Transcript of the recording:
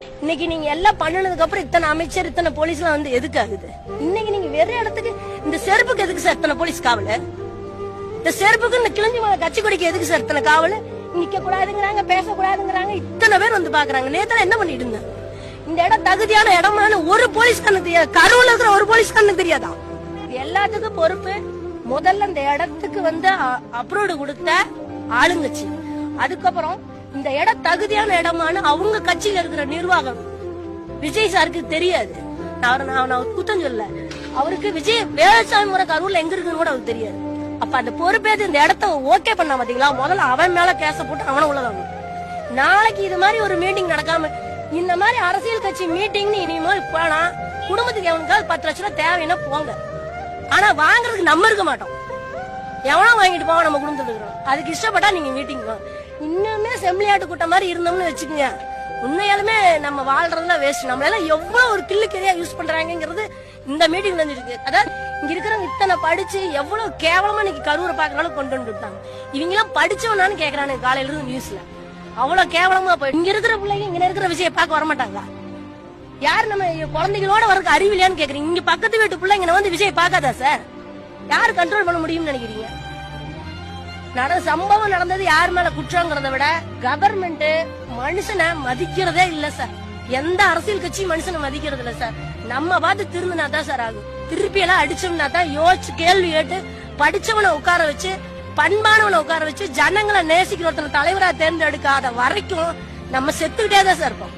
இன்னைக்கு நீங்க எல்லாம் பண்ணனதுக்கு அப்புறம் இத்தனை அமைச்சர் இத்தனை போலீஸ் எல்லாம் வந்து எதுக்கு ஆகுது? இன்னைக்கு நீங்க வேற இடத்துக்கு இந்த செருப்புக்கு எதுக்கு சார் இத்தனை போலீஸ் காவல்? இந்த செருப்புக்கு இந்த கிழிஞ்சி கட்சி கொடிக்கு எதுக்கு சார் இத்தனை காவல்? நிக்க கூடாதுங்கிறாங்க, பேசக்கூடாதுங்கிறாங்க, இத்தனை பேர் வந்து பாக்குறாங்க. நேத்துல என்ன பண்ணிட்டு இருந்தாங்க? இந்த இடம் தகுதியான இடமான ஒரு போலீஸ்காரனுக்கு தெரியாது. கரூர்ல இருக்கிற ஒரு போலீஸ்காரனுக்கு தெரியாதா? எல்லாத்துக்கும் பொறுப்பு முதல்ல இந்த இடத்துக்கு வந்து அப்ரூவ்டு கொடுத்த ஆளுங்கட்சி. அதுக்கப்புறம் இந்த இடம் தகுதியான இடமான அவங்க கட்சியில இருக்கிற நிர்வாகம். விஜய் சாருக்கு தெரியாது. நான் குத்தம் சொல்ல, அவருக்கு விஜய் வேலுசாமி முறை கரூர்ல எங்க இருக்குன்னு கூட அவருக்கு தெரியாது. அப்ப அந்த பொறுப்பேது இந்த இடத்த ஓகே பண்ண பாத்தீங்களா? முதல்ல அவன் மேல கேச போட்டு அவனை உள்ளதாங்க. நாளைக்கு இது மாதிரி ஒரு மீட்டிங் நடக்காம இந்த மாதிரி அரசியல் கட்சி மீட்டிங் இனிமேல் போனா குடும்பத்துக்கு எவனுக்காவது 10 லட்சம் ரூபாய் தேவைன்னா போங்க. ஆனா வாங்குறதுக்கு நம்ம இருக்க மாட்டோம். எவனா வாங்கிட்டு போவோம் நம்ம குடும்பத்துல இருக்கிறோம். அதுக்கு இஷ்டப்பட்டா நீங்க மீட்டிங் இன்னுமே செம்மியாட்டு கூட்டம் மாதிரி இருந்தோம்னு வச்சுக்கோங்க, உண்மையாலுமே நம்ம வாழ்றதுல வேஸ்ட். நம்மளால எவ்வளவு ஒரு கில்லுக்கறியா யூஸ் பண்றாங்கிறது இந்த மீட்டிங்ல இருக்கு. அதாவது இங்க இருக்கிறவங்க இத்தனை படிச்சு எவ்வளவு கேவலமா இன்னைக்கு கரூரை பாக்குறாலும் கொண்டு வந்துட்டாங்க. இவங்க எல்லாம் படிச்சவனான்னு கேக்குறானு காலையில இருந்து நியூஸ்ல. அவ்வளவு கேவலமா போய் இங்க இருக்கிற பிள்ளைங்க இங்க இருக்கிற விஷயம் பார்க்க வரமாட்டாங்க. யாரு நம்ம குழந்தைகளோட வரக்கு அறிவில்லையான்னு கேக்குறீங்க. இங்க பக்கத்து வீட்டு பிள்ளைங்க வந்து விஷயம் பார்க்காதா சார்? யாரு கண்ட்ரோல் பண்ண முடியும்னு நினைக்கிறீங்க? சம்பவம் நடந்தது யார் மேல குற்றங்கிறத விட கவர்மெண்ட் மனுஷனை மதிக்கிறதே இல்ல சார். எந்த அரசியல் கட்சியும் மனுஷனை மதிக்கிறது இல்ல சார். நம்ம பார்த்து திரும்பினா தான் சார் ஆகும். திருப்பி எல்லாம் அடிச்சோம்னா தான் யோசிச்சு கேள்வி கேட்டு படிச்சவனை உட்கார வச்சு பண்பானவனை உட்கார வச்சு ஜனங்களை நேசிக்கிற ஒருத்தனை தலைவரா தேர்ந்தெடுக்காத வரைக்கும் நம்ம செத்துக்கிட்டே தான் சார் இருப்போம்.